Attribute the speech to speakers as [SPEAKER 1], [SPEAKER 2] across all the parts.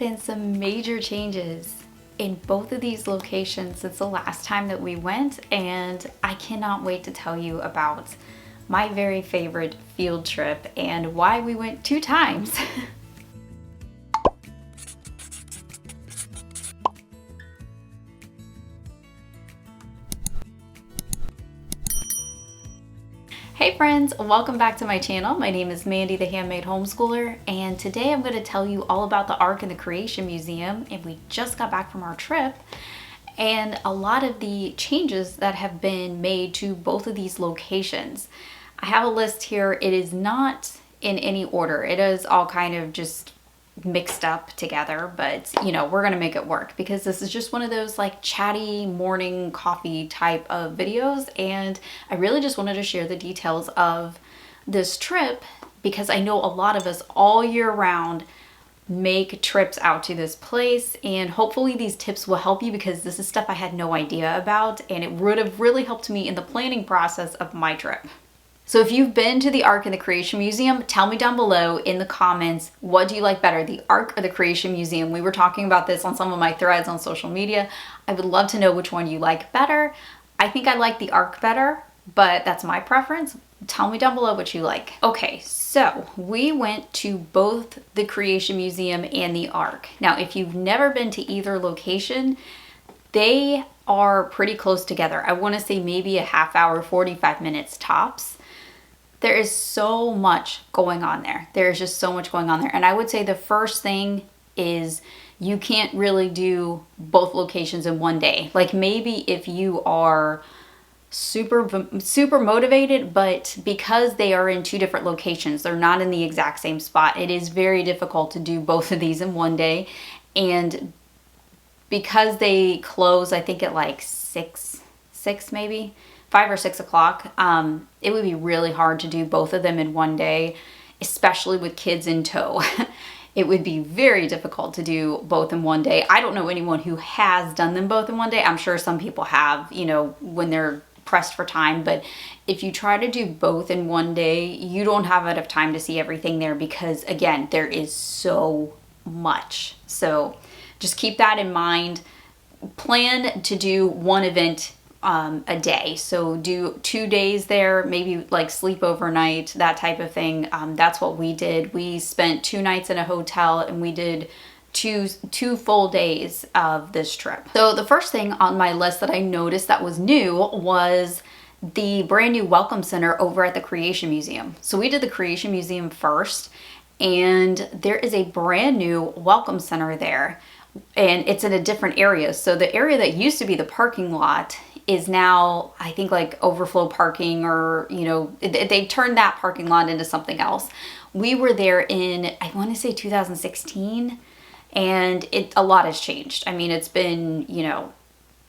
[SPEAKER 1] been some major changes in both of these locations since the last time that we went, and I cannot wait to tell you about my very favorite field trip and why we went 2 times. Hey friends, welcome back to my channel. My name is Mandy, the Handmade Homeschooler, and today I'm going to tell you all about the Ark and the Creation Museum, and we just got back from our trip, and a lot of the changes that have been made to both of these locations. I have a list here. It is not in any order. It is all kind of just mixed up together, but you know, we're gonna make it work because this is just one of those like chatty morning coffee type of videos, and I really just wanted to share the details of this trip because I know a lot of us all year round make trips out to this place, and hopefully these tips will help you because this is stuff I had no idea about, and it would have really helped me in the planning process of my trip. So if you've been to the Ark and the Creation Museum, tell me down below in the comments, what do you like better, the Ark or the Creation Museum? We were talking about this on some of my threads on social media. I would love to know which one you like better. I think I like the Ark better, but that's my preference. Tell me down below what you like. Okay, so we went to both the Creation Museum and the Ark. Now, if you've never been to either location, they are pretty close together. I want to say maybe a half hour, 45 minutes tops. There is so much going on there. There's just so much going on there. And I would say the first thing is you can't really do both locations in one day. Like maybe if you are super motivated, but because they are in 2 different locations, they're not in the exact same spot, it is very difficult to do both of these in one day. And because they close, I think at like 6 maybe, 5 or 6 o'clock, it would be really hard to do both of them in one day, especially with kids in tow. It would be very difficult to do both in one day. I don't know anyone who has done them both in one day. I'm sure some people have, you know, when they're pressed for time, but if you try to do both in one day, you don't have enough time to see everything there because, again, there is so much. So just keep that in mind. Plan to do one event a day. So do 2 days there, maybe like sleep overnight, that type of thing. That's what we did. We spent 2 nights in a hotel and we did two full days of this trip. So the first thing on my list that I noticed that was new was the brand new Welcome Center over at the Creation Museum. So we did the Creation Museum first, and there is a brand new Welcome Center there, and it's in a different area. So the area that used to be the parking lot is now, I think, like overflow parking, or, you know, they turned that parking lot into something else. We were there in, I want to say 2016, and a lot has changed. I mean, it's been, you know,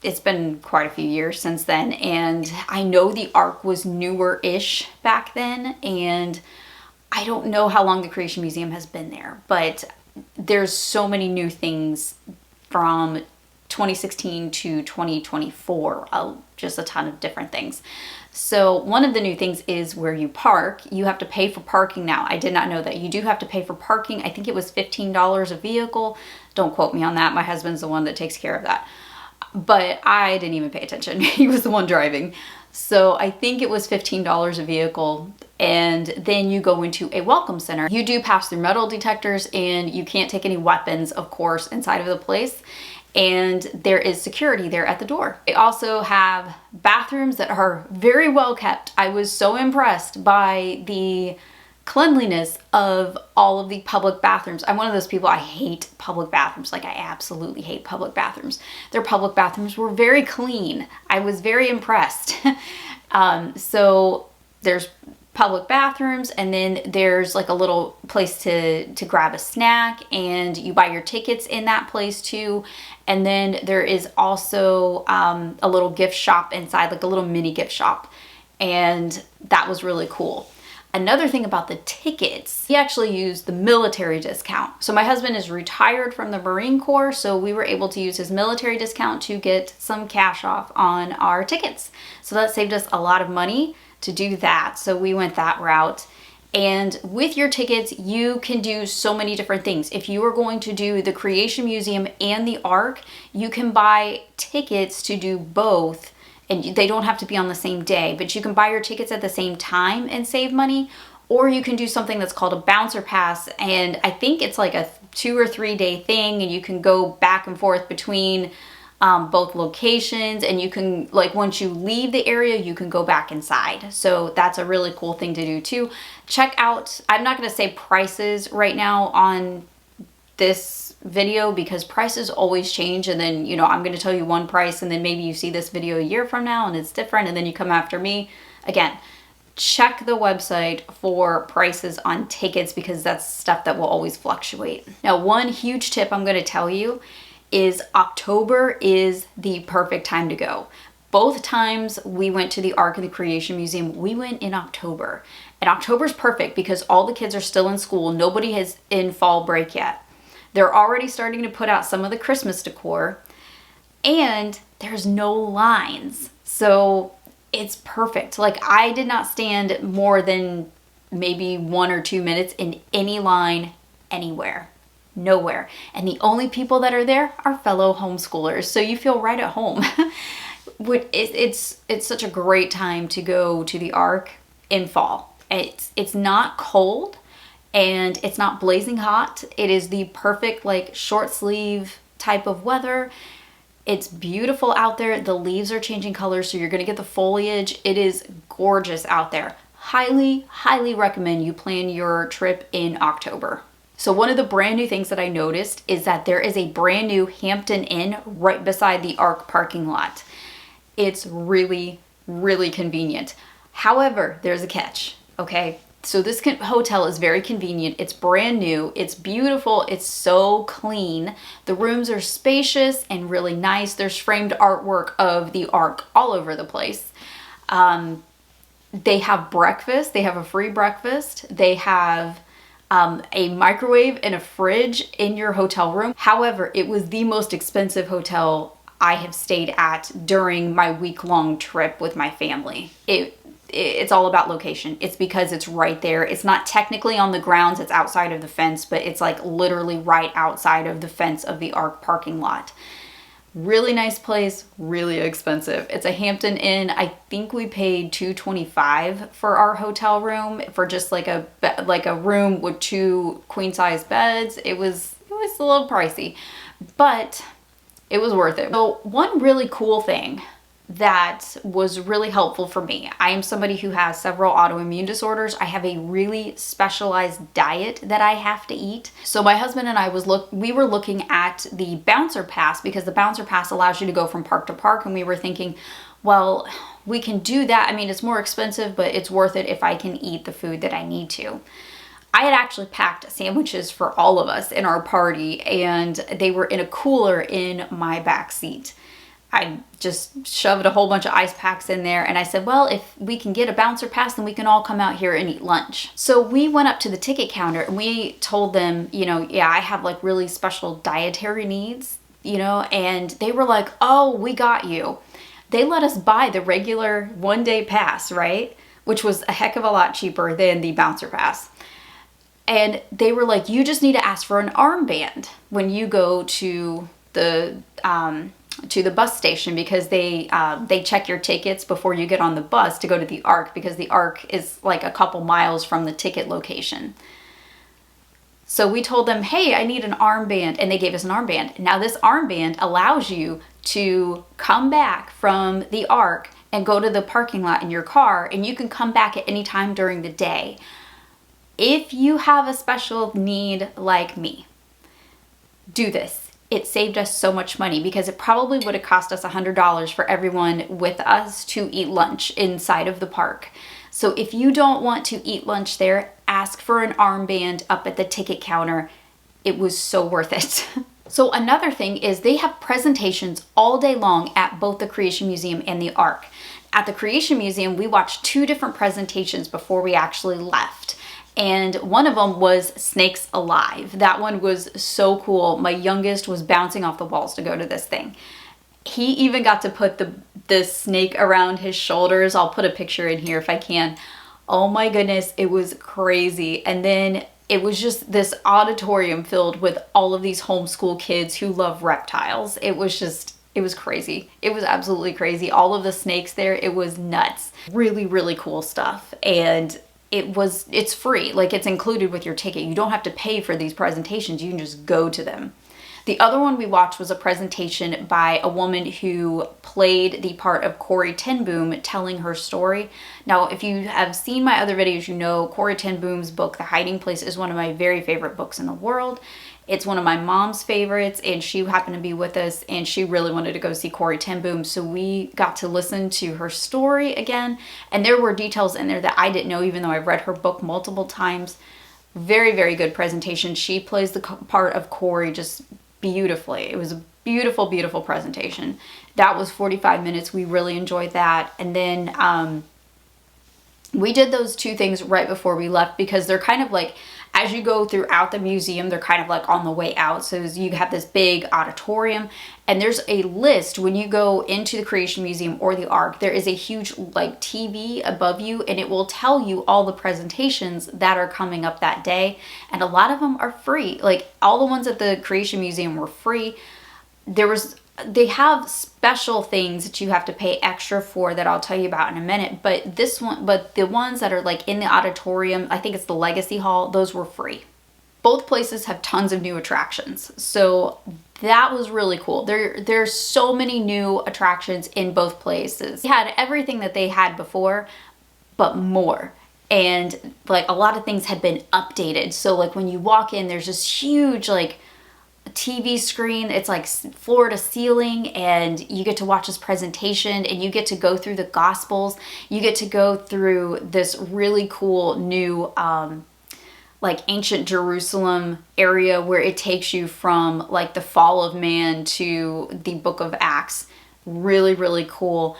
[SPEAKER 1] it's been quite a few years since then, and I know the Ark was newer-ish back then, and I don't know how long the Creation Museum has been there, but there's so many new things from 2016 to 2024, just a ton of different things. So one of the new things is where you park. You have to pay for parking now. I did not know that. You do have to pay for parking. I think it was $15 a vehicle. Don't quote me on that. My husband's the one that takes care of that. But I didn't even pay attention. He was the one driving. So I think it was $15 a vehicle. And then you go into a welcome center. You do pass through metal detectors, and you can't take any weapons, of course, inside of the place. And there is security there at the door. They also have bathrooms that are very well kept. I was so impressed by the cleanliness of all of the public bathrooms. I'm one of those people, I hate public bathrooms. Like, I absolutely hate public bathrooms. Their public bathrooms were very clean. I was very impressed. So there's public bathrooms, and then there's like a little place to grab a snack, and you buy your tickets in that place too. And then there is also a little gift shop inside, like a little mini gift shop, and that was really cool. Another thing about the tickets, he actually used the military discount. So my husband is retired from the Marine Corps, so we were able to use his military discount to get some cash off on our tickets. So that saved us a lot of money to do that. So we went that route. And with your tickets, you can do so many different things. If you are going to do the Creation Museum and the Ark, you can buy tickets to do both. And they don't have to be on the same day, but you can buy your tickets at the same time and save money. Or you can do something that's called a bouncer pass. And I think it's like a 2 or 3 day thing. And you can go back and forth between both locations, and you can, like, once you leave the area, you can go back inside. So that's a really cool thing to do too. Check out, I'm not going to say prices right now on this video because prices always change, and then, you know, I'm going to tell you one price and then maybe you see this video a year from now and it's different, and then you come after me. Again, check the website for prices on tickets because that's stuff that will always fluctuate. Now, one huge tip I'm going to tell you is October is the perfect time to go. Both times we went to the Ark and the Creation Museum, we went in October. And October's perfect because all the kids are still in school. Nobody is in fall break yet. They're already starting to put out some of the Christmas decor, and there's no lines. So it's perfect. Like, I did not stand more than maybe 1 or 2 minutes in any line anywhere. Nowhere. And the only people that are there are fellow homeschoolers. So you feel right at home. It's such a great time to go to the Ark in fall. It's not cold and it's not blazing hot. It is the perfect, like, short sleeve type of weather. It's beautiful out there. The leaves are changing colors, so you're going to get the foliage. It is gorgeous out there. Highly, highly recommend you plan your trip in October. So one of the brand new things that I noticed is that there is a brand new Hampton Inn right beside the Ark parking lot. It's really, really convenient. However, there's a catch, okay? So this hotel is very convenient. It's brand new. It's beautiful. It's so clean. The rooms are spacious and really nice. There's framed artwork of the Ark all over the place. They have breakfast. They have a free breakfast. They have a microwave and a fridge in your hotel room. However, it was the most expensive hotel I have stayed at during my week-long trip with my family. It's all about location. It's because it's right there. It's not technically on the grounds, it's outside of the fence, but it's like literally right outside of the fence of the Ark parking lot. Really nice place, really expensive. It's a Hampton Inn. I think we paid $225 for our hotel room for just like a room with 2 queen-size beds. It was a little pricey, but it was worth it. So one really cool thing that was really helpful for me. I am somebody who has several autoimmune disorders. I have a really specialized diet that I have to eat. So my husband and I we were looking at the bouncer pass because the bouncer pass allows you to go from park to park, and we were thinking, well, we can do that. I mean, it's more expensive, but it's worth it if I can eat the food that I need to. I had actually packed sandwiches for all of us in our party, and they were in a cooler in my back seat. I just shoved a whole bunch of ice packs in there, and I said, well, if we can get a bouncer pass, then we can all come out here and eat lunch. So we went up to the ticket counter and we told them, you know, yeah, I have like really special dietary needs, you know, and they were like, oh, we got you. They let us buy the regular 1-day pass, right? Which was a heck of a lot cheaper than the bouncer pass. And they were like, you just need to ask for an armband when you go to the bus station, because they check your tickets before you get on the bus to go to the Ark, because the Ark is like a couple miles from the ticket location. So we told them, hey, I need an armband, and they gave us an armband. Now this armband allows you to come back from the Ark and go to the parking lot in your car, and you can come back at any time during the day. If you have a special need like me, do this. It saved us so much money, because it probably would have cost us $100 for everyone with us to eat lunch inside of the park. So if you don't want to eat lunch there, ask for an armband up at the ticket counter. It was so worth it. So another thing is they have presentations all day long at both the Creation Museum and the Ark. At the Creation Museum, we watched 2 different presentations before we actually left. And one of them was Snakes Alive. That one was so cool. My youngest was bouncing off the walls to go to this thing. He even got to put the snake around his shoulders. I'll put a picture in here if I can. Oh my goodness, it was crazy. And then it was just this auditorium filled with all of these homeschool kids who love reptiles. It was crazy. It was absolutely crazy. All of the snakes there, it was nuts. Really, really cool stuff. And it's free. Like, it's included with your ticket. You don't have to pay for these presentations. You can just go to them. The other one we watched was a presentation by a woman who played the part of Corrie ten Boom telling her story. Now, if you have seen my other videos, you know Corrie ten Boom's book, The Hiding Place, is one of my very favorite books in the world. It's one of my mom's favorites, and she happened to be with us, and she really wanted to go see Corrie ten Boom, so we got to listen to her story again, and there were details in there that I didn't know, even though I've read her book multiple times. Very, very good presentation. She plays the part of Corrie just beautifully. It was a beautiful, beautiful presentation. That was 45 minutes. We really enjoyed that. And then we did those two things right before we left, because they're kind of like, as you go throughout the museum, they're kind of like on the way out. So you have this big auditorium, and there's a list when you go into the Creation Museum or the Ark. There is a huge like TV above you, and it will tell you all the presentations that are coming up that day. And a lot of them are free. Like, all the ones at the Creation Museum were free. They have special things that you have to pay extra for that I'll tell you about in a minute. But the ones that are like in the auditorium, I think it's the Legacy Hall, those were free. Both places have tons of new attractions. So that was really cool. There's so many new attractions in both places. They had everything that they had before, but more. And like, a lot of things had been updated. So like, when you walk in, there's this huge like TV screen. It's like floor to ceiling, and you get to watch this presentation, and you get to go through the Gospels. You get to go through this really cool new like ancient Jerusalem area, where it takes you from like the fall of man to the book of Acts. Really, really cool.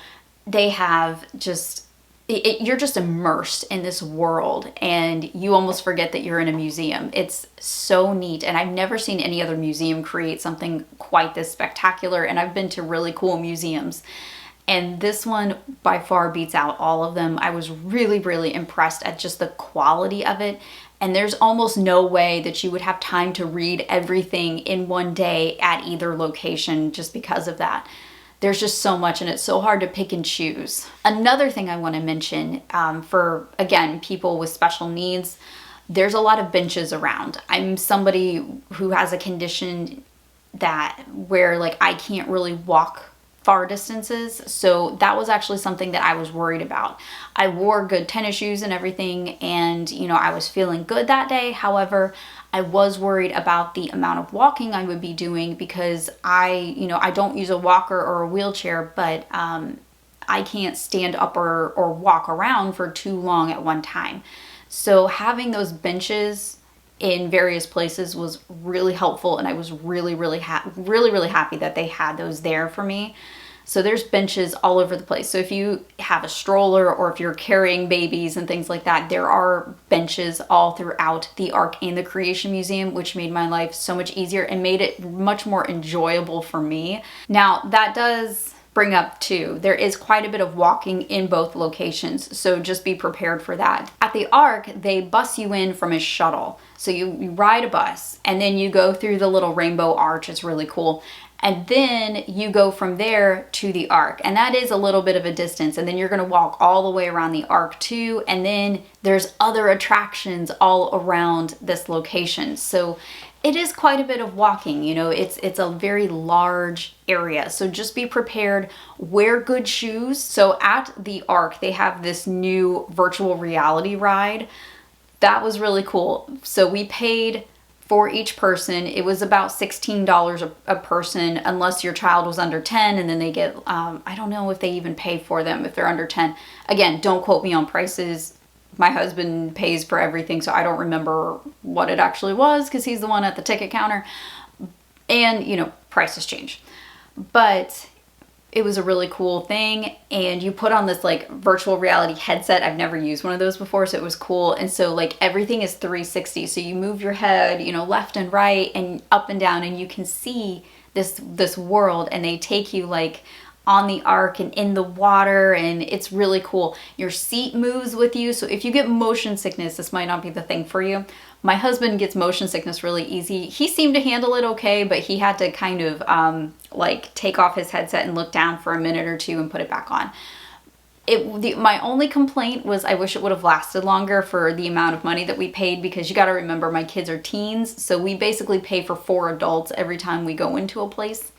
[SPEAKER 1] They have just you're just immersed in this world, and you almost forget that you're in a museum. It's so neat, and I've never seen any other museum create something quite this spectacular, and I've been to really cool museums, and this one by far beats out all of them. I was really, really impressed at just the quality of it, and there's almost no way that you would have time to read everything in one day at either location just because of that. There's just so much, and it's so hard to pick and choose. Another thing I want to mention for, again, people with special needs, there's a lot of benches around. I'm somebody who has a condition where like I can't really walk far distances, so that was actually something that I was worried about. I wore good tennis shoes and everything, and I was feeling good that day. However, I was worried about the amount of walking I would be doing, because I don't use a walker or a wheelchair, but I can't stand up or walk around for too long at one time. So having those benches in various places was really helpful, and I was really, really happy that they had those there for me. So there's benches all over the place. So if you have a stroller, or if you're carrying babies and things like that, there are benches all throughout the Ark and the Creation Museum, which made my life so much easier and made it much more enjoyable for me. Now, that does bring up too, there is quite a bit of walking in both locations, so just be prepared for that. At the Ark, they bus you in from a shuttle. So you ride a bus, and then you go through the little rainbow arch. It's really cool. And then you go from there to the Ark, and that is a little bit of a distance, and then you're gonna walk all the way around the Ark too, and then there's other attractions all around this location. So it is quite a bit of walking, it's a very large area. So just be prepared, wear good shoes. So at the Ark, they have this new virtual reality ride. That was really cool. So we paid for each person. It was about $16 a person, unless your child was under 10, and then they get, I don't know if they even pay for them if they're under 10. Again, don't quote me on prices. My husband pays for everything, so I don't remember what it actually was, because he's the one at the ticket counter, and prices change. But it was a really cool thing, and you put on this like virtual reality headset. I've never used one of those before, so it was cool. And so like everything is 360, so you move your head left and right and up and down, and you can see this world, and they take you like on the Ark and in the water, and it's really cool. Your seat moves with you, so if you get motion sickness, this might not be the thing for you. My husband gets motion sickness really easy. He seemed to handle it okay, but he had to kind of like take off his headset and look down for a minute or two and put it back on. My only complaint was I wish it would have lasted longer for the amount of money that we paid, because you got to remember my kids are teens, so we basically pay for 4 adults every time we go into a place.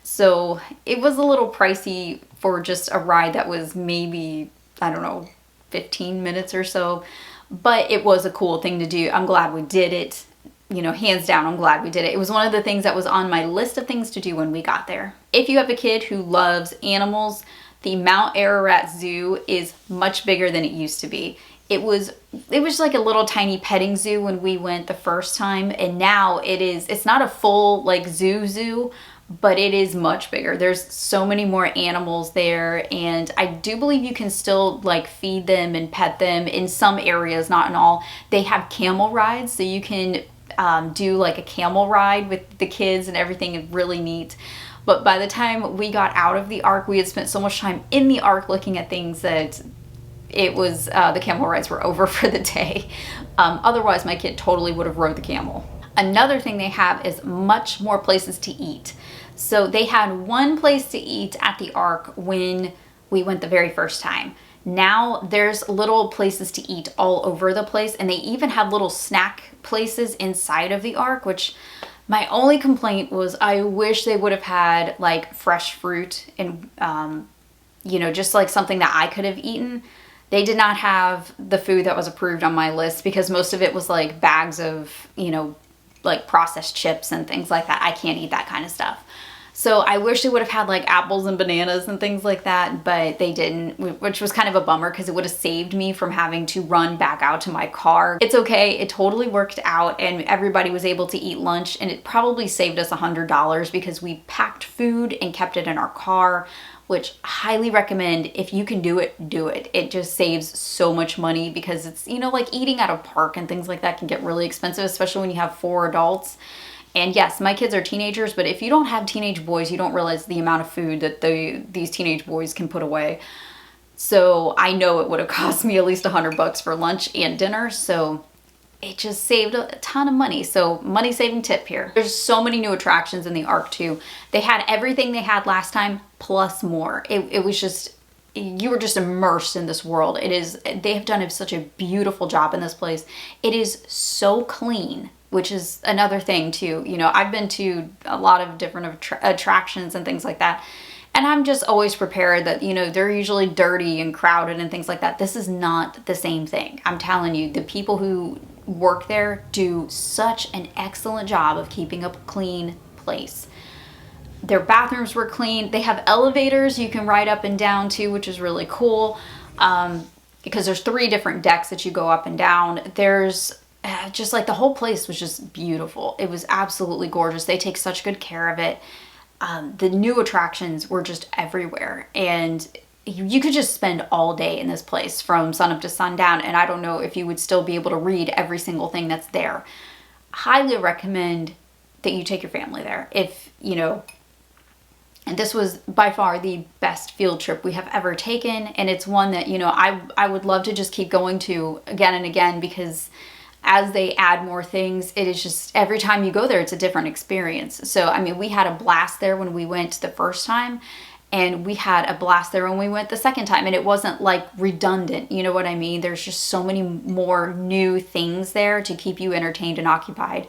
[SPEAKER 1] So it was a little pricey for just a ride that was maybe, I don't know, 15 minutes or so, but it was a cool thing to do. I'm glad we did it. You know, hands down, I'm glad we did it. It was one of the things that was on my list of things to do when we got there. If you have a kid who loves animals, the Mount Ararat Zoo is much bigger than it used to be. It was like a little tiny petting zoo when we went the first time, and now it's not a full like zoo, but it is much bigger. There's so many more animals there, and I do believe you can still like feed them and pet them in some areas, not in all. They have camel rides, so you can do like a camel ride with the kids and everything. Is really neat. But by the time we got out of the Ark, we had spent so much time in the Ark looking at things that it was, the camel rides were over for the day. Otherwise, my kid totally would have rode the camel. Another thing they have is much more places to eat. So they had one place to eat at the Ark when we went the very first time. Now there's little places to eat all over the place, and they even have little snack places inside of the Ark, which my only complaint was I wish they would have had like fresh fruit and, you know, just like something that I could have eaten. They did not have the food that was approved on my list, because most of it was like bags of, you know, like processed chips and things like that. I can't eat that kind of stuff. So I wish they would have had like apples and bananas and things like that, but they didn't, which was kind of a bummer because it would have saved me from having to run back out to my car. It's okay, it totally worked out and everybody was able to eat lunch, and it probably saved us $100 because we packed food and kept it in our car, which I highly recommend. If you can do it, do it. It just saves so much money, because it's, you know, like eating at a park and things like that can get really expensive, especially when you have 4 adults. And yes, my kids are teenagers, but if you don't have teenage boys, you don't realize the amount of food that these teenage boys can put away. So I know it would have cost me at least $100 for lunch and dinner. So it just saved a ton of money. So money saving tip here. There's so many new attractions in the Ark too. They had everything they had last time plus more. It was just, you were just immersed in this world. They have done such a beautiful job in this place. It is so clean, which is another thing too. You know, I've been to a lot of different attractions and things like that, and I'm just always prepared that, you know, they're usually dirty and crowded and things like that. This is not the same thing. I'm telling you, the people who work there do such an excellent job of keeping a clean place. Their bathrooms were clean. They have elevators you can ride up and down to, which is really cool, because there's 3 different decks that you go up and down. There's just like the whole place was just beautiful. It was absolutely gorgeous. They take such good care of it. The new attractions were just everywhere, and you could just spend all day in this place from sunup to sundown, and I don't know if you would still be able to read every single thing that's there. Highly recommend that you take your family there. If, you know, and this was by far the best field trip we have ever taken, and it's one that, you know, I would love to just keep going to again and again, because as they add more things, it is just, every time you go there, it's a different experience. So, I mean, we had a blast there when we went the first time, and we had a blast there when we went the second time, and it wasn't like redundant, you know what I mean? There's just so many more new things there to keep you entertained and occupied.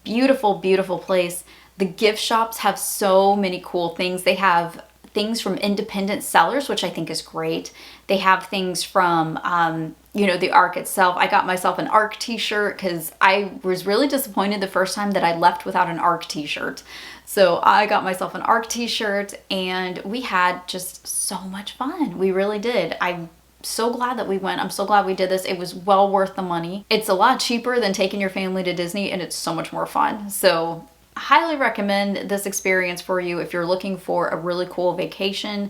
[SPEAKER 1] Beautiful, beautiful place. The gift shops have so many cool things. They have things from independent sellers, which I think is great. They have things from, you know, the Ark itself. I got myself an Ark t-shirt because I was really disappointed the first time that I left without an Ark t-shirt. So I got myself an Ark t-shirt, and we had just so much fun. We really did. I'm so glad that we went. I'm so glad we did this. It was well worth the money. It's a lot cheaper than taking your family to Disney, and it's so much more fun. So highly recommend this experience for you. If you're looking for a really cool vacation,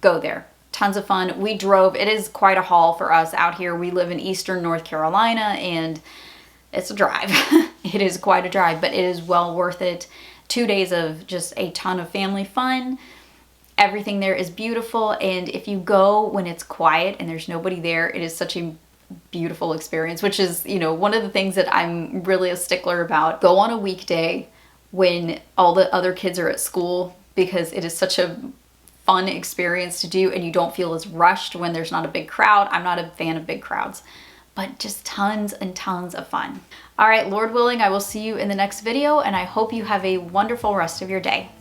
[SPEAKER 1] go there. Tons of fun. We drove. It is quite a haul for us out here. We live in eastern North Carolina, and it's a drive. It is quite a drive, but it is well worth it. 2 days of just a ton of family fun. Everything there is beautiful, and if you go when it's quiet and there's nobody there, it is such a beautiful experience, which is, you know, one of the things that I'm really a stickler about. Go on a weekday when all the other kids are at school, because it is such a fun experience to do and you don't feel as rushed when there's not a big crowd. I'm not a fan of big crowds, but just tons and tons of fun. All right, Lord willing, I will see you in the next video, and I hope you have a wonderful rest of your day.